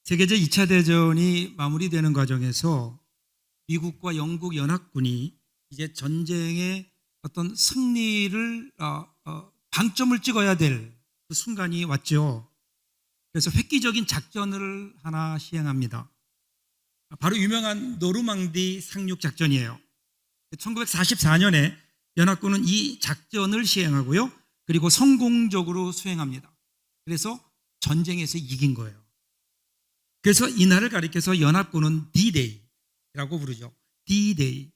세계적 2차 대전이 마무리되는 과정에서 미국과 영국 연합군이 이제 전쟁의 어떤 승리를 방점을 찍어야 될 그 순간이 왔죠. 그래서 획기적인 작전을 하나 시행합니다. 바로 유명한 노르망디 상륙 작전이에요. 1944년에 연합군은 이 작전을 시행하고요. 그리고 성공적으로 수행합니다. 그래서 전쟁에서 이긴 거예요. 그래서 이날을 가리켜서 연합군은 D-Day라고 부르죠. D-Day,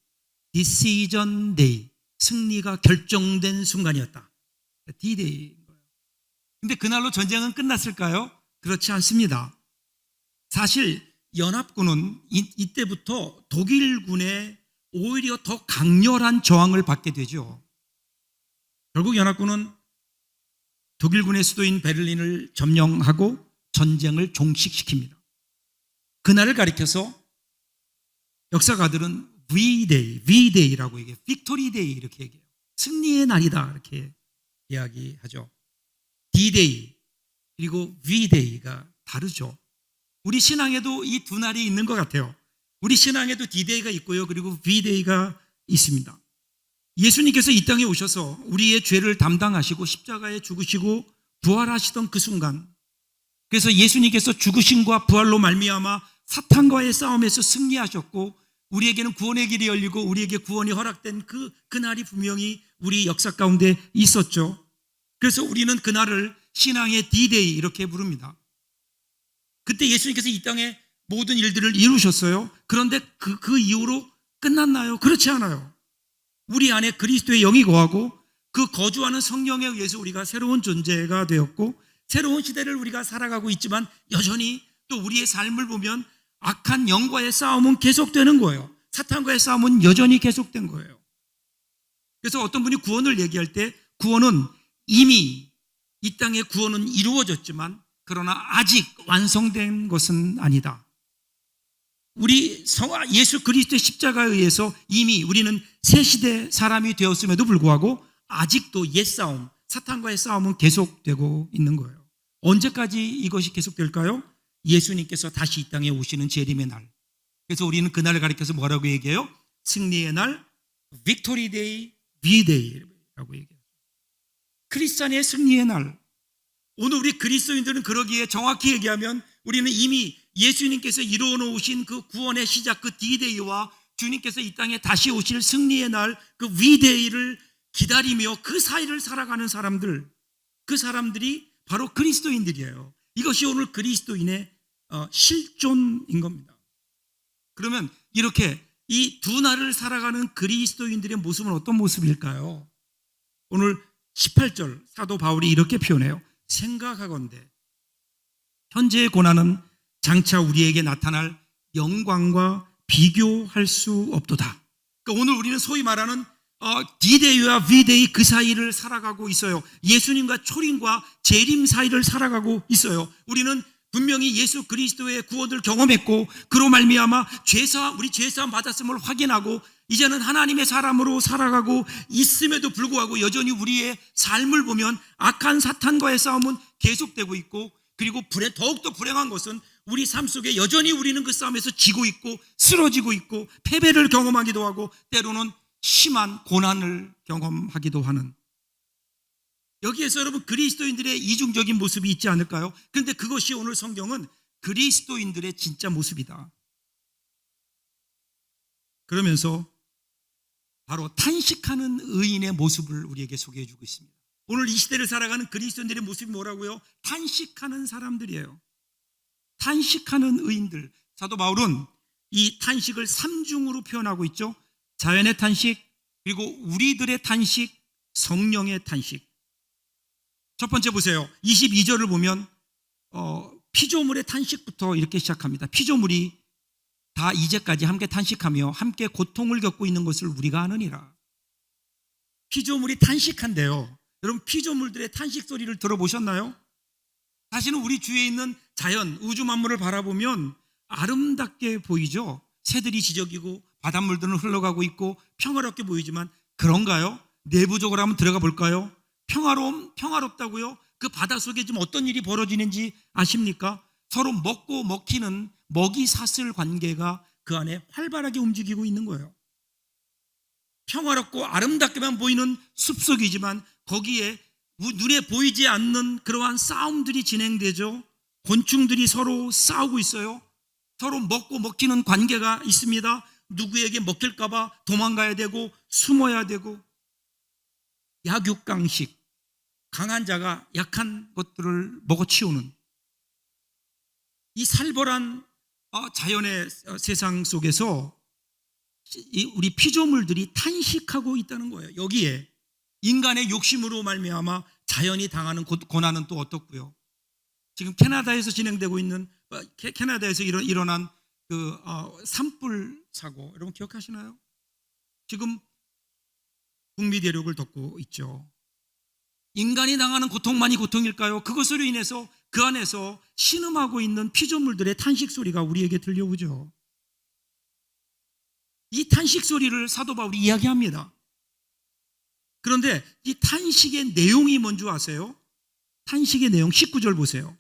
Decision Day, 승리가 결정된 순간이었다. D-Day인 거예요. 근데 그날로 전쟁은 끝났을까요? 그렇지 않습니다. 사실 연합군은 이때부터 독일군의 오히려 더 강렬한 저항을 받게 되죠. 결국 연합군은 독일군의 수도인 베를린을 점령하고 전쟁을 종식시킵니다. 그날을 가리켜서 역사가들은 V-Day라고 얘기해요. Victory Day 이렇게 얘기해요. 승리의 날이다 이렇게 이야기하죠. D-Day 그리고 V-Day가 다르죠. 우리 신앙에도 이 두 날이 있는 것 같아요. 우리 신앙에도 D-Day가 있고요. 그리고 V-Day가 있습니다. 예수님께서 이 땅에 오셔서 우리의 죄를 담당하시고 십자가에 죽으시고 부활하시던 그 순간, 그래서 예수님께서 죽으심과 부활로 말미암아 사탄과의 싸움에서 승리하셨고 우리에게는 구원의 길이 열리고 우리에게 구원이 허락된 그날이 분명히 우리 역사 가운데 있었죠. 그래서 우리는 그날을 신앙의 D-Day 이렇게 부릅니다. 그때 예수님께서 이 땅에 모든 일들을 이루셨어요. 그런데 그 이후로 끝났나요? 그렇지 않아요. 우리 안에 그리스도의 영이 거하고 그 거주하는 성령에 의해서 우리가 새로운 존재가 되었고 새로운 시대를 우리가 살아가고 있지만 여전히 또 우리의 삶을 보면 악한 영과의 싸움은 계속되는 거예요. 사탄과의 싸움은 여전히 계속된 거예요. 그래서 어떤 분이 구원을 얘기할 때 구원은 이미 이 땅의 구원은 이루어졌지만 그러나 아직 완성된 것은 아니다. 우리 예수 그리스도의 십자가에 의해서 이미 우리는 새 시대 사람이 되었음에도 불구하고 아직도 옛싸움, 사탄과의 싸움은 계속되고 있는 거예요. 언제까지 이것이 계속될까요? 예수님께서 다시 이 땅에 오시는 재림의 날. 그래서 우리는 그날을 가리켜서 뭐라고 얘기해요? 승리의 날, Victory Day, V-Day라고 얘기해요. 크리스찬의 승리의 날. 오늘 우리 그리스도인들은 그러기에 정확히 얘기하면 우리는 이미 예수님께서 이루어 놓으신 그 구원의 시작, 그 D-Day와 주님께서 이 땅에 다시 오실 승리의 날, 그 V-Day를 기다리며 그 사이를 살아가는 사람들, 그 사람들이 바로 그리스도인들이에요. 이것이 오늘 그리스도인의 실존인 겁니다. 그러면 이렇게 이 두 날을 살아가는 그리스도인들의 모습은 어떤 모습일까요? 오늘 18절 사도 바울이 이렇게 표현해요. 생각하건대 현재의 고난은 장차 우리에게 나타날 영광과 비교할 수 없도다. 그러니까 오늘 우리는 소위 말하는 D-Day와 V-Day 그 사이를 살아가고 있어요. 예수님과 초림과 재림 사이를 살아가고 있어요. 우리는 분명히 예수 그리스도의 구원을 경험했고 그로 말미암아 우리 죄사함 받았음을 확인하고 이제는 하나님의 사람으로 살아가고 있음에도 불구하고 여전히 우리의 삶을 보면 악한 사탄과의 싸움은 계속되고 있고 그리고 더욱더 불행한 것은 우리 삶 속에 여전히 우리는 그 싸움에서 지고 있고 쓰러지고 있고 패배를 경험하기도 하고 때로는 심한 고난을 경험하기도 하는, 여기에서 여러분 그리스도인들의 이중적인 모습이 있지 않을까요? 그런데 그것이 오늘 성경은 그리스도인들의 진짜 모습이다. 그러면서 바로 탄식하는 의인의 모습을 우리에게 소개해 주고 있습니다. 오늘 이 시대를 살아가는 그리스도인들의 모습이 뭐라고요? 탄식하는 사람들이에요. 탄식하는 의인들. 사도 바울은 이 탄식을 3중으로 표현하고 있죠. 자연의 탄식, 그리고 우리들의 탄식, 성령의 탄식. 첫 번째 보세요. 22절을 보면 피조물의 탄식부터 이렇게 시작합니다. 피조물이 다 이제까지 함께 탄식하며 함께 고통을 겪고 있는 것을 우리가 아느니라. 피조물이 탄식한대요. 여러분 피조물들의 탄식 소리를 들어보셨나요? 사실은 우리 주위에 있는 자연, 우주 만물을 바라보면 아름답게 보이죠. 새들이 지저귀고 바닷물들은 흘러가고 있고 평화롭게 보이지만 그런가요? 내부적으로 한번 들어가 볼까요? 평화롭다고요? 그 바다 속에 지금 어떤 일이 벌어지는지 아십니까? 서로 먹고 먹히는 먹이 사슬 관계가 그 안에 활발하게 움직이고 있는 거예요. 평화롭고 아름답게만 보이는 숲속이지만 거기에 눈에 보이지 않는 그러한 싸움들이 진행되죠. 곤충들이 서로 싸우고 있어요. 서로 먹고 먹히는 관계가 있습니다. 누구에게 먹힐까 봐 도망가야 되고 숨어야 되고, 약육강식, 강한 자가 약한 것들을 먹어치우는 이 살벌한 자연의 세상 속에서 우리 피조물들이 탄식하고 있다는 거예요. 여기에 인간의 욕심으로 말미암아 자연이 당하는 고난은 또 어떻고요? 지금 캐나다에서 진행되고 있는, 캐나다에서 일어난 그 산불 사고, 여러분 기억하시나요? 지금 북미 대륙을 덮고 있죠. 인간이 당하는 고통만이 고통일까요? 그것으로 인해서 그 안에서 신음하고 있는 피조물들의 탄식 소리가 우리에게 들려오죠. 이 탄식 소리를 사도 바울이 이야기합니다. 그런데 이 탄식의 내용이 뭔지 아세요? 탄식의 내용 19절 보세요.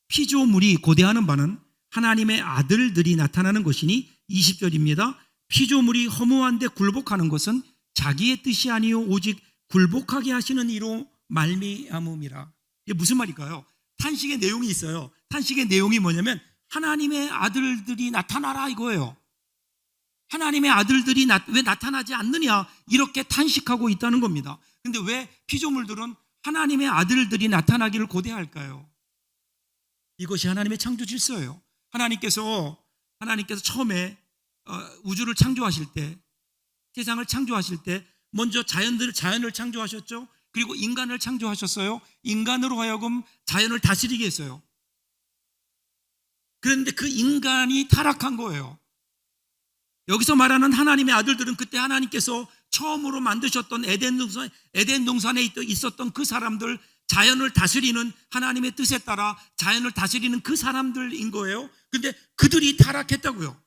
피조물이 고대하는 바는 하나님의 아들들이 나타나는 것이니, 20절입니다. 피조물이 허무한데 굴복하는 것은 자기의 뜻이 아니요 오직 굴복하게 하시는 이로 말미암음이라. 이게 무슨 말일까요? 탄식의 내용이 있어요. 탄식의 내용이 뭐냐면 하나님의 아들들이 나타나라 이거예요. 하나님의 아들들이 왜 나타나지 않느냐, 이렇게 탄식하고 있다는 겁니다. 근데 왜 피조물들은 하나님의 아들들이 나타나기를 고대할까요? 이것이 하나님의 창조 질서예요. 하나님께서 처음에 우주를 창조하실 때, 세상을 창조하실 때 먼저 자연을 창조하셨죠. 그리고 인간을 창조하셨어요. 인간으로 하여금 자연을 다스리게 했어요. 그런데 그 인간이 타락한 거예요. 여기서 말하는 하나님의 아들들은 그때 하나님께서 처음으로 만드셨던 에덴 동산에 있었던 그 사람들, 자연을 다스리는 하나님의 뜻에 따라 자연을 다스리는 그 사람들인 거예요. 근데 그들이 타락했다고요.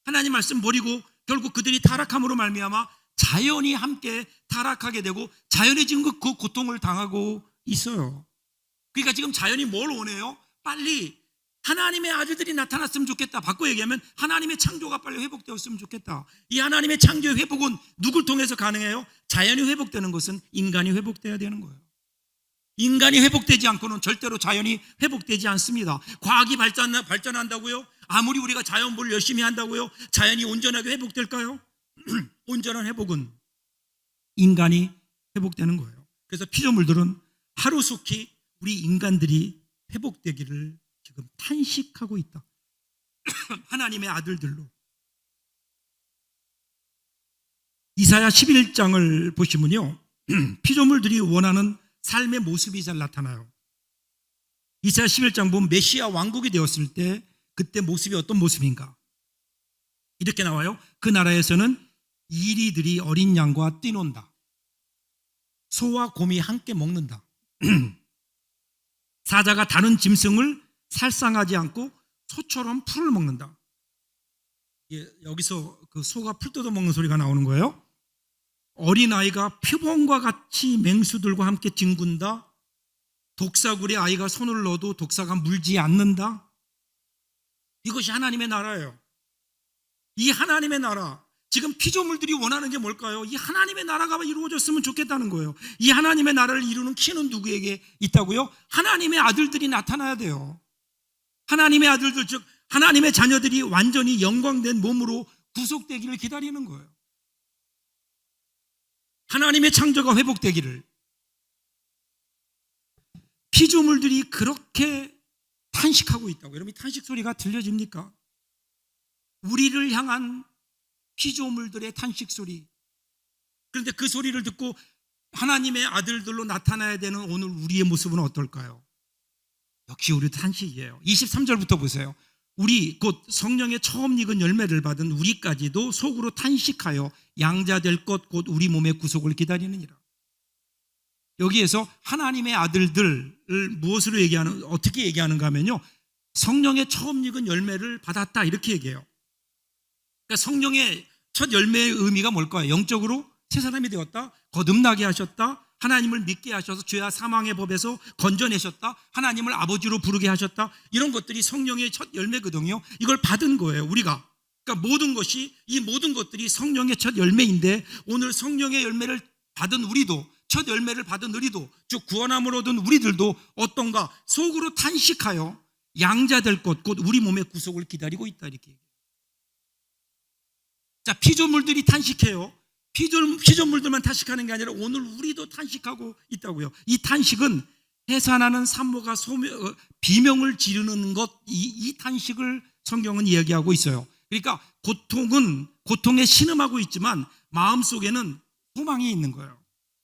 하나님 말씀 버리고 결국 그들이 타락함으로 말미암아 자연이 함께 타락하게 되고 자연이 지금 그 고통을 당하고 있어요. 그러니까 지금 자연이 뭘 원해요? 빨리 하나님의 아들들이 나타났으면 좋겠다. 바꿔 얘기하면 하나님의 창조가 빨리 회복되었으면 좋겠다. 이 하나님의 창조의 회복은 누굴 통해서 가능해요? 자연이 회복되는 것은 인간이 회복돼야 되는 거예요. 인간이 회복되지 않고는 절대로 자연이 회복되지 않습니다. 과학이 발전한다고요? 아무리 우리가 자연보를 열심히 한다고요? 자연이 온전하게 회복될까요? 온전한 회복은 인간이 회복되는 거예요. 그래서 피조물들은 하루속히 우리 인간들이 회복되기를 지금 탄식하고 있다. 하나님의 아들들로. 이사야 11장을 보시면요, 피조물들이 원하는 삶의 모습이 잘 나타나요. 이사야 11장 보면 메시아 왕국이 되었을 때 그때 모습이 어떤 모습인가? 이렇게 나와요. 그 나라에서는 이리들이 어린 양과 뛰논다. 소와 곰이 함께 먹는다. 사자가 다른 짐승을 살상하지 않고 소처럼 풀을 먹는다. 여기서 그 소가 풀 뜯어 먹는 소리가 나오는 거예요. 어린아이가 표범과 같이 맹수들과 함께 뒹군다. 독사굴에 아이가 손을 넣어도 독사가 물지 않는다. 이것이 하나님의 나라예요. 이 하나님의 나라, 지금 피조물들이 원하는 게 뭘까요? 이 하나님의 나라가 이루어졌으면 좋겠다는 거예요. 이 하나님의 나라를 이루는 키는 누구에게 있다고요? 하나님의 아들들이 나타나야 돼요. 하나님의 아들들, 즉 하나님의 자녀들이 완전히 영광된 몸으로 구속되기를 기다리는 거예요. 하나님의 창조가 회복되기를. 피조물들이 그렇게 탄식하고 있다고. 여러분, 이 탄식 소리가 들려집니까? 우리를 향한 피조물들의 탄식 소리. 그런데 그 소리를 듣고 하나님의 아들들로 나타나야 되는 오늘 우리의 모습은 어떨까요? 역시 우리도 탄식이에요. 23절부터 보세요. 우리 곧 성령의 처음 익은 열매를 받은 우리까지도 속으로 탄식하여 양자 될 것 곧 우리 몸의 구속을 기다리느니라. 여기에서 하나님의 아들들을 무엇으로 어떻게 얘기하는가 하면요, 성령의 처음 익은 열매를 받았다 이렇게 얘기해요. 그러니까 성령의 첫 열매의 의미가 뭘까요? 영적으로 새 사람이 되었다, 거듭나게 하셨다, 하나님을 믿게 하셔서 죄와 사망의 법에서 건져내셨다, 하나님을 아버지로 부르게 하셨다, 이런 것들이 성령의 첫 열매거든요. 이걸 받은 거예요, 우리가. 그러니까 이 모든 것들이 성령의 첫 열매인데, 오늘 성령의 열매를 받은 우리도, 첫 열매를 받은 우리도, 즉 구원함을 얻은 우리들도 어떤가? 속으로 탄식하여 양자될 것, 곧 우리 몸의 구속을 기다리고 있다, 이렇게 얘기해요. 자, 피조물들이 탄식해요. 피조물들만 탄식하는 게 아니라 오늘 우리도 탄식하고 있다고요. 이 탄식은 해산하는 산모가 비명을 지르는 것, 이 탄식을 성경은 이야기하고 있어요. 그러니까 고통에 신음하고 있지만 마음속에는 소망이 있는 거예요.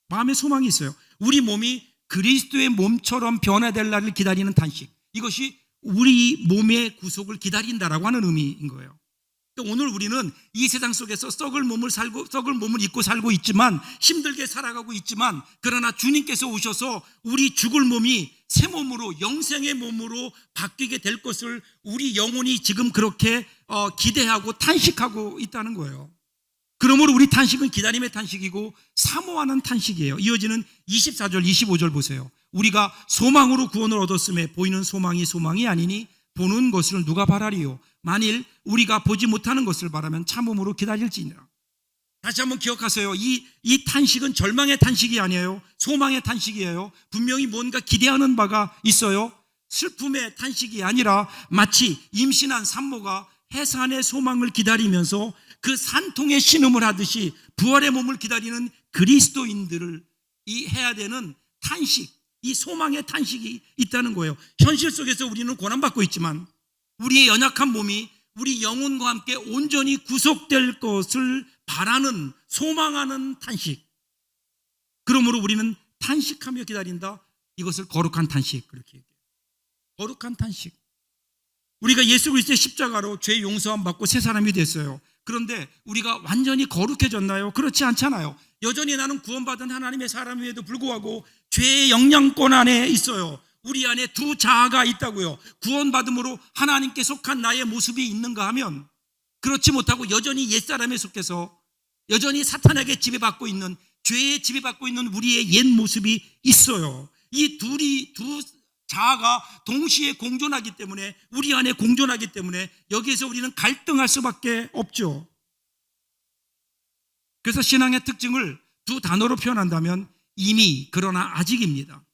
마음에 소망이 있어요. 우리 몸이 그리스도의 몸처럼 변화될 날을 기다리는 탄식, 이것이 우리 몸의 구속을 기다린다라고 하는 의미인 거예요. 오늘 우리는 이 세상 속에서 썩을 몸을 입고 살고 있지만, 힘들게 살아가고 있지만, 그러나 주님께서 오셔서 우리 죽을 몸이 새 몸으로, 영생의 몸으로 바뀌게 될 것을 우리 영혼이 지금 그렇게 기대하고 탄식하고 있다는 거예요. 그러므로 우리 탄식은 기다림의 탄식이고 사모하는 탄식이에요. 이어지는 24절 25절 보세요. 우리가 소망으로 구원을 얻었음에 보이는 소망이 아니니 보는 것을 누가 바라리요? 만일 우리가 보지 못하는 것을 바라면 참음으로 기다릴지니라. 다시 한번 기억하세요. 이 탄식은 절망의 탄식이 아니에요. 소망의 탄식이에요. 분명히 뭔가 기대하는 바가 있어요. 슬픔의 탄식이 아니라 마치 임신한 산모가 해산의 소망을 기다리면서 그 산통의 신음을 하듯이 부활의 몸을 기다리는 그리스도인들을 해야 되는 탄식, 이 소망의 탄식이 있다는 거예요. 현실 속에서 우리는 고난받고 있지만 우리의 연약한 몸이 우리 영혼과 함께 온전히 구속될 것을 바라는, 소망하는 탄식. 그러므로 우리는 탄식하며 기다린다. 이것을 거룩한 탄식, 그렇게 얘기해요. 거룩한 탄식. 우리가 예수 그리스도의 십자가로 죄 용서함 받고 새 사람이 됐어요. 그런데 우리가 완전히 거룩해졌나요? 그렇지 않잖아요. 여전히 나는 구원받은 하나님의 사람임에도 불구하고 죄의 영향권 안에 있어요. 우리 안에 두 자아가 있다고요. 구원받음으로 하나님께 속한 나의 모습이 있는가 하면 그렇지 못하고 여전히 옛사람에 속해서 여전히 사탄에게 지배받고 있는, 죄에 지배받고 있는 우리의 옛 모습이 있어요. 이 두 자아가 동시에 공존하기 때문에, 우리 안에 공존하기 때문에 여기에서 우리는 갈등할 수밖에 없죠. 그래서 신앙의 특징을 두 단어로 표현한다면 이미, 그러나 아직입니다.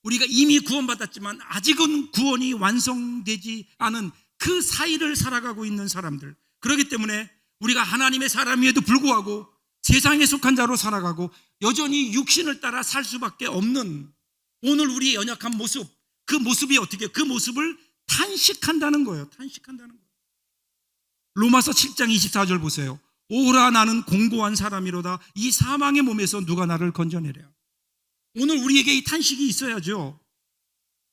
우리가 이미 구원받았지만 아직은 구원이 완성되지 않은 그 사이를 살아가고 있는 사람들. 그렇기 때문에 우리가 하나님의 사람임에도 불구하고 세상에 속한 자로 살아가고 여전히 육신을 따라 살 수밖에 없는 오늘 우리의 연약한 모습, 그 모습이 어떻게, 그 모습을 탄식한다는 거예요. 탄식한다는 거예요. 로마서 7장 24절 보세요. 오라 나는 공고한 사람이로다. 이 사망의 몸에서 누가 나를 건져내랴. 오늘 우리에게 이 탄식이 있어야죠.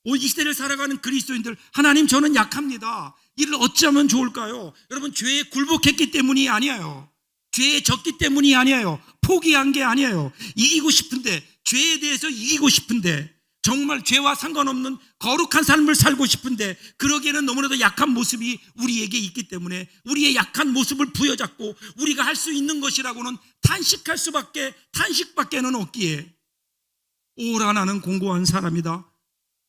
이 시대를 살아가는 그리스도인들, 하나님 저는 약합니다. 이를 어찌하면 좋을까요? 여러분, 죄에 굴복했기 때문이 아니에요. 죄에 졌기 때문이 아니에요. 포기한 게 아니에요. 이기고 싶은데, 죄에 대해서 이기고 싶은데, 정말 죄와 상관없는 거룩한 삶을 살고 싶은데 그러기에는 너무나도 약한 모습이 우리에게 있기 때문에 우리의 약한 모습을 부여잡고 우리가 할 수 있는 것이라고는 탄식밖에는 없기에 오라 나는 공고한 사람이다.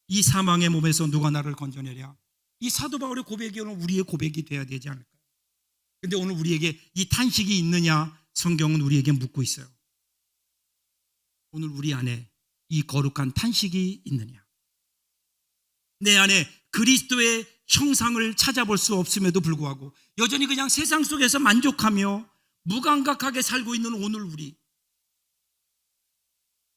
이 사망의 몸에서 누가 나를 건져내랴. 이 사도 바울의 고백이 오늘 우리의 고백이 돼야 되지 않을까요? 그런데 오늘 우리에게 이 탄식이 있느냐, 성경은 우리에게 묻고 있어요. 오늘 우리 안에 이 거룩한 탄식이 있느냐? 내 안에 그리스도의 형상을 찾아볼 수 없음에도 불구하고 여전히 그냥 세상 속에서 만족하며 무감각하게 살고 있는 오늘 우리.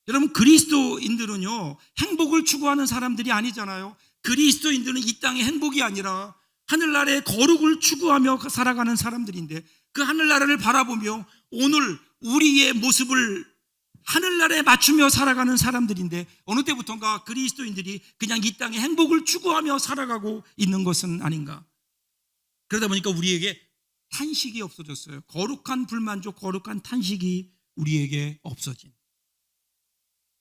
여러분, 그리스도인들은요, 행복을 추구하는 사람들이 아니잖아요. 그리스도인들은 이 땅의 행복이 아니라 하늘나라의 거룩을 추구하며 살아가는 사람들인데 그 하늘나라를 바라보며 오늘 우리의 모습을 하늘나라에 맞추며 살아가는 사람들인데 어느 때부턴가 그리스도인들이 그냥 이 땅의 행복을 추구하며 살아가고 있는 것은 아닌가. 그러다 보니까 우리에게 탄식이 없어졌어요. 거룩한 불만족, 거룩한 탄식이 우리에게 없어진.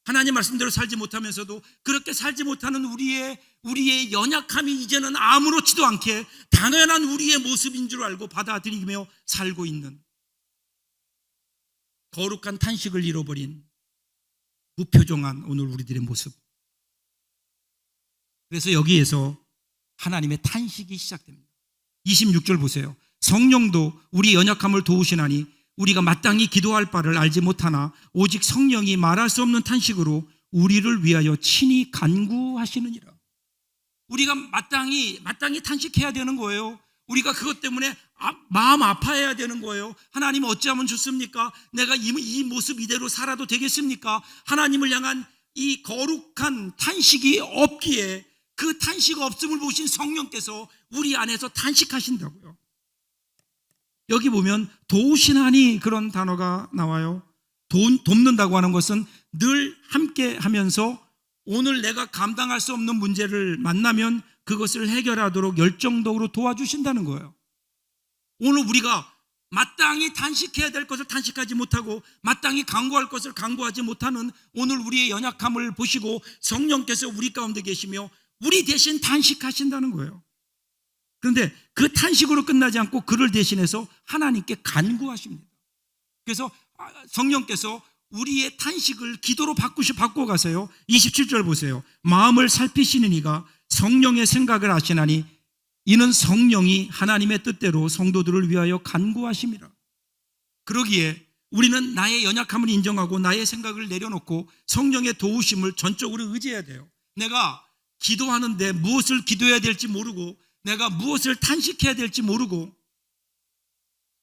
하나님 말씀대로 살지 못하면서도 그렇게 살지 못하는 우리의 연약함이 이제는 아무렇지도 않게 당연한 우리의 모습인 줄 알고 받아들이며 살고 있는 거룩한 탄식을 잃어버린 무표정한 오늘 우리들의 모습. 그래서 여기에서 하나님의 탄식이 시작됩니다. 26절 보세요. 성령도 우리 연약함을 도우시나니 우리가 마땅히 기도할 바를 알지 못하나 오직 성령이 말할 수 없는 탄식으로 우리를 위하여 친히 간구하시느니라. 우리가 마땅히 탄식해야 되는 거예요. 우리가 그것 때문에 마음 아파해야 되는 거예요. 하나님 어찌하면 좋습니까? 내가 이 모습 이대로 살아도 되겠습니까? 하나님을 향한 이 거룩한 탄식이 없기에 그 탄식 없음을 보신 성령께서 우리 안에서 탄식하신다고요. 여기 보면 도우시나니 그런 단어가 나와요. 돕는다고 하는 것은 늘 함께 하면서 오늘 내가 감당할 수 없는 문제를 만나면 그것을 해결하도록 열정적으로 도와주신다는 거예요. 오늘 우리가 마땅히 탄식해야 될 것을 탄식하지 못하고 마땅히 간구할 것을 간구하지 못하는 오늘 우리의 연약함을 보시고 성령께서 우리 가운데 계시며 우리 대신 탄식하신다는 거예요. 그런데 그 탄식으로 끝나지 않고 그를 대신해서 하나님께 간구하십니다. 그래서 성령께서 우리의 탄식을 기도로 바꾸어 가세요. 27절 보세요. 마음을 살피시는 이가 성령의 생각을 아시나니 이는 성령이 하나님의 뜻대로 성도들을 위하여 간구하심이라. 그러기에 우리는 나의 연약함을 인정하고 나의 생각을 내려놓고 성령의 도우심을 전적으로 의지해야 돼요. 내가 기도하는데 무엇을 기도해야 될지 모르고 내가 무엇을 탄식해야 될지 모르고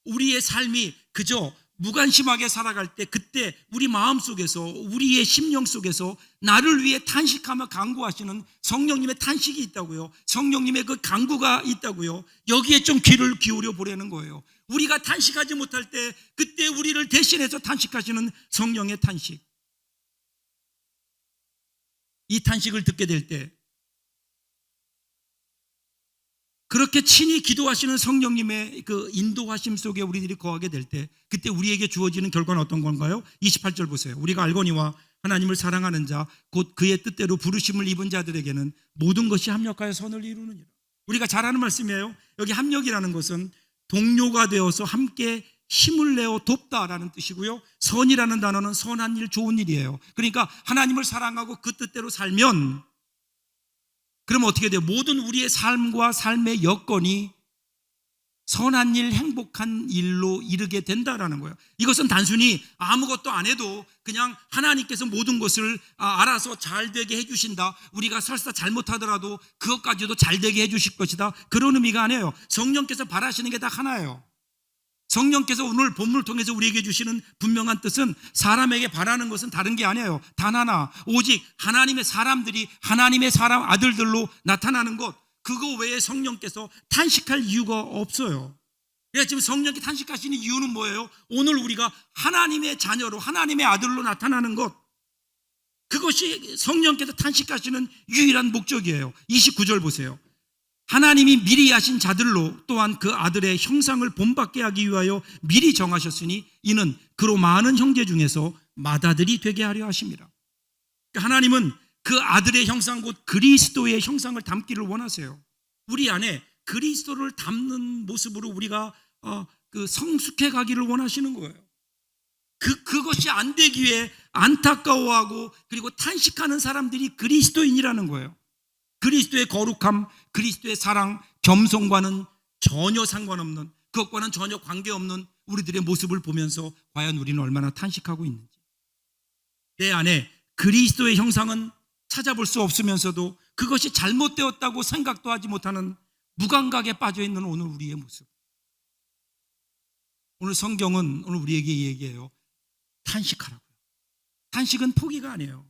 우리의 삶이 그저 무관심하게 살아갈 때 그때 우리 마음속에서 우리의 심령 속에서 나를 위해 탄식하며 간구하시는 성령님의 탄식이 있다고요. 성령님의 그 간구가 있다고요. 여기에 좀 귀를 기울여 보려는 거예요. 우리가 탄식하지 못할 때 그때 우리를 대신해서 탄식하시는 성령의 탄식. 이 탄식을 듣게 될 때 그렇게 친히 기도하시는 성령님의 그 인도하심 속에 우리들이 거하게 될 때 그때 우리에게 주어지는 결과는 어떤 건가요? 28절 보세요. 우리가 알거니와 하나님을 사랑하는 자 곧 그의 뜻대로 부르심을 입은 자들에게는 모든 것이 합력하여 선을 이루느니라. 우리가 잘 아는 말씀이에요. 여기 합력이라는 것은 동료가 되어서 함께 힘을 내어 돕다라는 뜻이고요. 선이라는 단어는 선한 일, 좋은 일이에요. 그러니까 하나님을 사랑하고 그 뜻대로 살면 그러면 어떻게 돼요? 모든 우리의 삶과 삶의 여건이 선한 일, 행복한 일로 이르게 된다라는 거예요. 이것은 단순히 아무것도 안 해도 그냥 하나님께서 모든 것을 알아서 잘 되게 해주신다. 우리가 설사 잘못하더라도 그것까지도 잘 되게 해주실 것이다. 그런 의미가 아니에요. 성령께서 바라시는 게 다 하나예요. 성령께서 오늘 본문을 통해서 우리에게 주시는 분명한 뜻은 사람에게 바라는 것은 다른 게 아니에요. 단 하나, 오직 하나님의 사람들이 하나님의 사람 아들들로 나타나는 것, 그거 외에 성령께서 탄식할 이유가 없어요. 그래서 지금 성령이 탄식하시는 이유는 뭐예요? 오늘 우리가 하나님의 자녀로 하나님의 아들로 나타나는 것, 그것이 성령께서 탄식하시는 유일한 목적이에요. 29절 보세요. 하나님이 미리 하신 자들로 또한 그 아들의 형상을 본받게 하기 위하여 미리 정하셨으니 이는 그로 많은 형제 중에서 맏아들이 되게 하려 하심이라. 하나님은 그 아들의 형상 곧 그리스도의 형상을 담기를 원하세요. 우리 안에 그리스도를 담는 모습으로 우리가 성숙해 가기를 원하시는 거예요. 그것이 안 되기 위해 안타까워하고 그리고 탄식하는 사람들이 그리스도인이라는 거예요. 그리스도의 거룩함, 그리스도의 사랑, 겸손과는 전혀 상관없는, 그것과는 전혀 관계없는 우리들의 모습을 보면서 과연 우리는 얼마나 탄식하고 있는지. 내 안에 그리스도의 형상은 찾아볼 수 없으면서도 그것이 잘못되었다고 생각도 하지 못하는 무감각에 빠져있는 오늘 우리의 모습. 오늘 성경은 오늘 우리에게 얘기해요. 탄식하라고요. 탄식은 포기가 아니에요.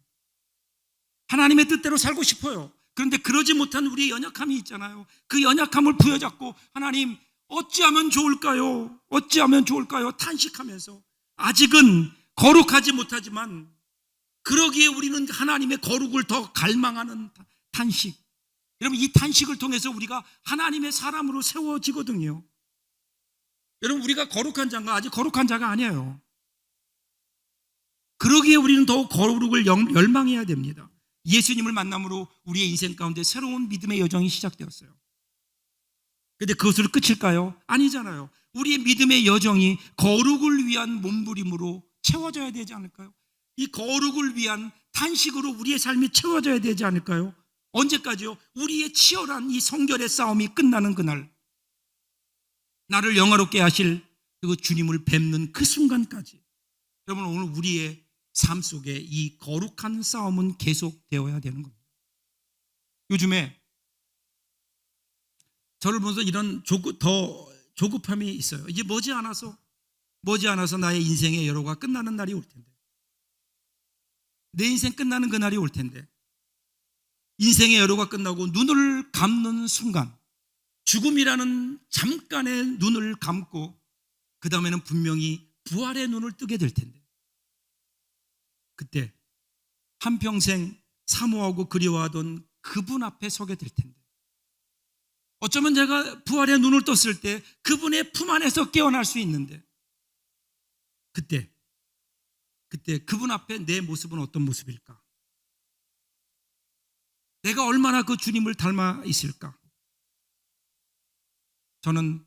하나님의 뜻대로 살고 싶어요. 그런데 그러지 못한 우리의 연약함이 있잖아요. 그 연약함을 부여잡고 하나님 어찌하면 좋을까요? 어찌하면 좋을까요? 탄식하면서 아직은 거룩하지 못하지만 그러기에 우리는 하나님의 거룩을 더 갈망하는 탄식. 여러분 이 탄식을 통해서 우리가 하나님의 사람으로 세워지거든요. 여러분 우리가 거룩한 자가 아직 거룩한 자가 아니에요. 그러기에 우리는 더욱 거룩을 열망해야 됩니다. 예수님을 만남으로 우리의 인생 가운데 새로운 믿음의 여정이 시작되었어요. 그런데 그것으로 끝일까요? 아니잖아요. 우리의 믿음의 여정이 거룩을 위한 몸부림으로 채워져야 되지 않을까요? 이 거룩을 위한 탄식으로 우리의 삶이 채워져야 되지 않을까요? 언제까지요? 우리의 치열한 이 성결의 싸움이 끝나는 그날, 나를 영화롭게 하실 그 주님을 뵙는 그 순간까지. 여러분, 오늘 우리의 삶 속에 이 거룩한 싸움은 계속되어야 되는 겁니다. 요즘에 저를 보면서 이런 더 조급함이 있어요. 이제 머지않아서 나의 인생의 여로가 끝나는 날이 올 텐데, 내 인생 끝나는 그 날이 올 텐데, 인생의 여로가 끝나고 눈을 감는 순간, 죽음이라는 잠깐의 눈을 감고 그 다음에는 분명히 부활의 눈을 뜨게 될 텐데, 그때 한평생 사모하고 그리워하던 그분 앞에 서게 될 텐데, 어쩌면 제가 부활의 눈을 떴을 때 그분의 품 안에서 깨어날 수 있는데, 그때 그분 앞에 내 모습은 어떤 모습일까? 내가 얼마나 그 주님을 닮아 있을까? 저는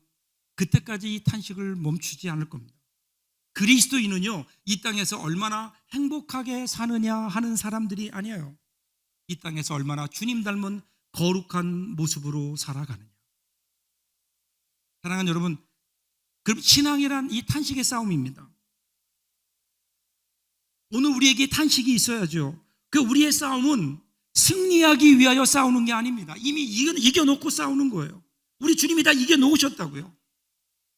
그때까지 이 탄식을 멈추지 않을 겁니다. 그리스도인은요, 이 땅에서 얼마나 행복하게 사느냐 하는 사람들이 아니에요. 이 땅에서 얼마나 주님 닮은 거룩한 모습으로 살아가느냐. 사랑하는 여러분, 그럼 신앙이란 이 탄식의 싸움입니다. 오늘 우리에게 탄식이 있어야죠. 그 우리의 싸움은 승리하기 위하여 싸우는 게 아닙니다. 이미 이겨놓고 싸우는 거예요. 우리 주님이 다 이겨놓으셨다고요.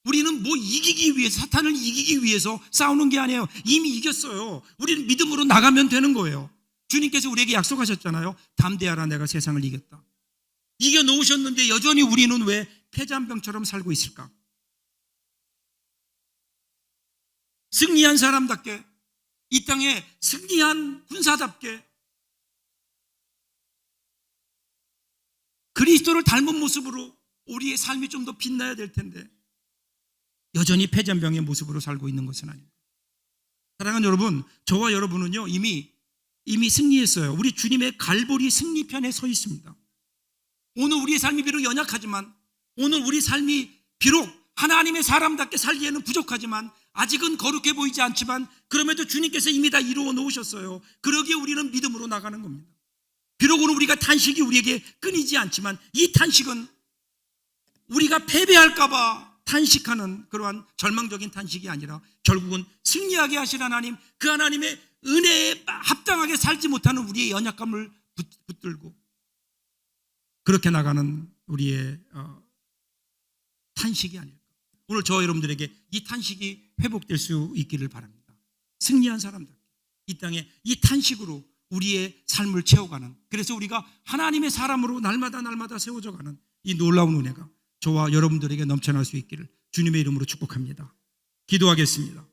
우리는 뭐 이기기 위해서, 사탄을 이기기 위해서 싸우는 게 아니에요. 이미 이겼어요. 우리는 믿음으로 나가면 되는 거예요. 주님께서 우리에게 약속하셨잖아요. 담대하라, 내가 세상을 이겼다. 이겨놓으셨는데 여전히 우리는 왜 패잔병처럼 살고 있을까? 승리한 사람답게, 이 땅에 승리한 군사답게 그리스도를 닮은 모습으로 우리의 삶이 좀 더 빛나야 될 텐데 여전히 패잔병의 모습으로 살고 있는 것은 아닙니다. 사랑하는 여러분, 저와 여러분은요 이미 승리했어요. 우리 주님의 갈보리 승리편에 서 있습니다. 오늘 우리의 삶이 비록 연약하지만, 오늘 우리 삶이 비록 하나님의 사람답게 살기에는 부족하지만, 아직은 거룩해 보이지 않지만 그럼에도 주님께서 이미 다 이루어 놓으셨어요. 그러기에 우리는 믿음으로 나가는 겁니다. 비록 오늘 우리가 탄식이 우리에게 끊이지 않지만, 이 탄식은 우리가 패배할까 봐 탄식하는 그러한 절망적인 탄식이 아니라 결국은 승리하게 하실 하나님, 그 하나님의 은혜에 합당하게 살지 못하는 우리의 연약함을 붙들고 그렇게 나가는 우리의 탄식이 아닐까. 오늘 저와 여러분들에게 이 탄식이 회복될 수 있기를 바랍니다. 승리한 사람들, 이 땅에 이 탄식으로 우리의 삶을 채워가는, 그래서 우리가 하나님의 사람으로 날마다 세워져가는 이 놀라운 은혜가 저와 여러분들에게 넘쳐날 수 있기를 주님의 이름으로 축복합니다. 기도하겠습니다.